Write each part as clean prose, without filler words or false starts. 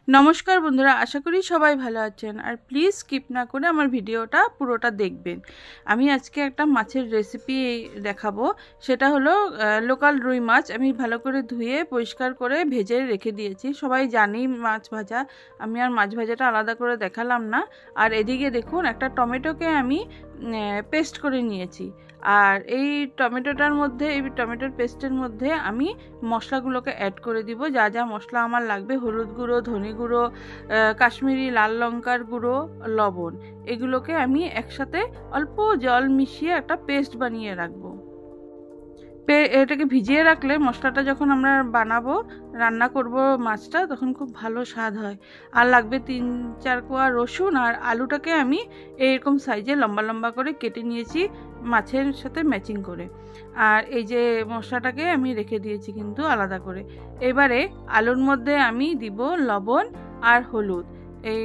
নমস্কার বন্ধুরা, আশা করি সবাই ভালো আছেন। আর প্লিজ স্কিপ না করে আমার ভিডিওটা পুরোটা দেখবেন। আমি আজকে একটা মাছের রেসিপি দেখাবো। সেটা হলো লোকাল রুই মাছ। আমি ভালো করে ধুয়ে পরিষ্কার করে ভেজে রেখে দিয়েছি। সবাই জানি মাছ ভাজা, আমি আর মাছ ভাজাটা আলাদা করে দেখালাম না। আর এদিকে দেখুন, একটা টমেটোকে আমি পেস্ট করে নিয়েছি। আর এই টমেটোর পেস্টের মধ্যে আমি মশলাগুলোকে অ্যাড করে দিব। যা যা মশলা আমার লাগবে, হলুদ গুঁড়ো, ধনে গুঁড়ো, কাশ্মীরি লাল লঙ্কার গুঁড়ো, লবণ, এগুলোকে আমি একসাথে অল্প জল মিশিয়ে একটা পেস্ট বানিয়ে রাখবো। এটাকে ভিজিয়ে রাখলে মশলাটা যখন আমরা বানাবো, রান্না করব মাছটা, তখন খুব ভালো স্বাদ হয়। আর লাগবে 3-4 কোয়া রসুন। আর আলুটাকে আমি এইরকম সাইজে লম্বা লম্বা করে কেটে নিয়েছি মাছের সাথে ম্যাচিং করে। আর এই যে মশলাটাকে আমি রেখে দিয়েছি কিন্তু আলাদা করে। এবারে আলুর মধ্যে আমি দিব লবণ আর হলুদ। এই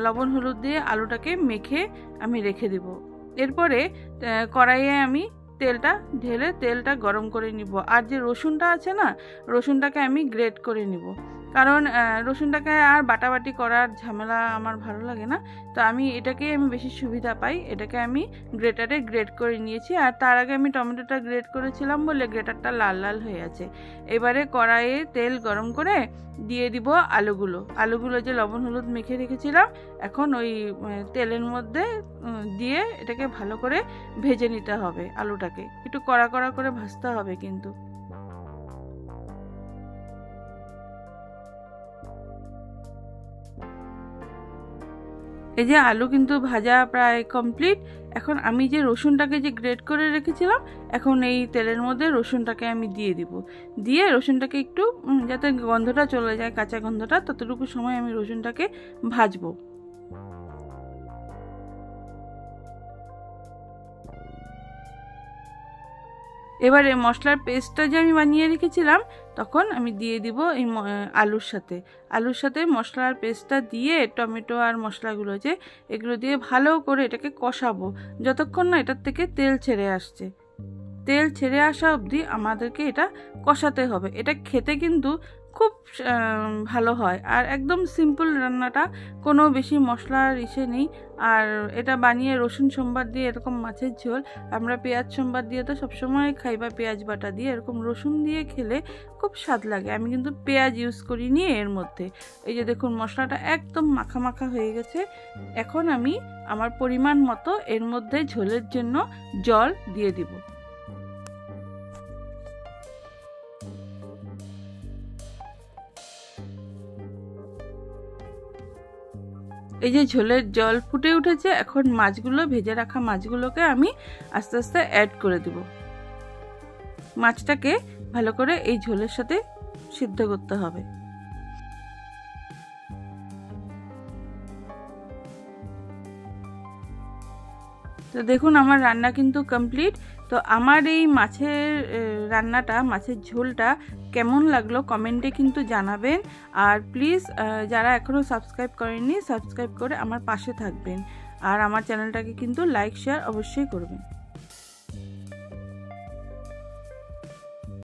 লবণ হলুদ দিয়ে আলুটাকে মেখে আমি রেখে দিব। এরপরে কড়াইয়ে আমি তেলটা ঢেলে তেলটা গরম করে নিব। আর যে রসুনটা আছে না, রসুনটাকে আমি গ্রেট করে নিব। কারণ রসুনটাকে আর বাটাবাটি করার ঝামেলা আমার ভালো লাগে না। তো আমি বেশি সুবিধা পাই। এটাকে আমি গ্রেটারে গ্রেট করে নিয়েছি। আর তার আগে আমি টমেটোটা গ্রেট করেছিলাম বলে গ্রেটারটা লাল লাল হয়ে আছে। এবারে কড়াইয়ে তেল গরম করে দিয়ে দিব আলুগুলো যে লবণ হলুদ মেখে রেখেছিলাম, এখন ওই তেলের মধ্যে দিয়ে এটাকে ভালো করে ভেজে নিতে হবে। আলুটাকে একটু কড়া কড়া করে ভাজতে হবে কিন্তু। এই যে আলু কিন্তু ভাজা প্রায় কমপ্লিট। এখন আমি যে রসুনটাকে যে গ্রেট করে রেখেছিলাম, এখন এই তেলের মধ্যে রসুনটাকে আমি দিয়ে দিব। দিয়ে রসুনটাকে একটু যাতে গন্ধটা চলে যায়, কাঁচা গন্ধটা, ততটুকু সময় আমি রসুনটাকে ভাজবো। এবারে মশলার পেস্টটা যে আমি বানিয়ে রেখেছিলাম, তখন আমি দিয়ে দিব এই আলুর সাথে মশলার পেস্টটা দিয়ে টমেটো আর মশলাগুলো এগুলো দিয়ে ভালো করে এটাকে কষাবো যতক্ষণ না এটার থেকে তেল ছেড়ে আসছে। তেল ছেড়ে আসা অবধি আমাদেরকে এটা কষাতে হবে। এটা খেতে কিন্তু খুব ভালো হয়। আর একদম সিম্পল রান্নাটা, কোনো বেশি মশলার নেই। আর এটা বানিয়ে রসুন সোমবার দিয়ে, এরকম মাছের ঝোল আমরা পেঁয়াজ সোমবার দিয়ে তো সবসময় খাই, বা পেঁয়াজ বাটা দিয়ে, এরকম রসুন দিয়ে খেলে খুব স্বাদ লাগে। আমি কিন্তু পেঁয়াজ ইউজ করিনি এর মধ্যে। এই যে দেখুন, মশলাটা একদম মাখা মাখা হয়ে গেছে। এখন আমি আমার পরিমাণ মতো এর মধ্যে ঝোলের জন্য জল দিয়ে দিব। এই যে ঝোলের জল ফুটে উঠেছে, এখন ভেজে রাখা মাছগুলোকে আমি আস্তে আস্তে অ্যাড করে দেব। মাছটাকে ভালো করে এই ঝোলের সাথে সিদ্ধ করতে হবে। তো দেখুন, আমার রান্না কিন্তু কমপ্লিট। তো আমার এই মাছের ঝোলটা কেমন লাগলো কমেন্টে কিন্তু জানাবেন। আর প্লিজ যারা এখনও সাবস্ক্রাইব করেননি, সাবস্ক্রাইব করে আমার পাশে থাকবেন। আর আমার চ্যানেলটাকে কিন্তু লাইক শেয়ার অবশ্যই করবেন।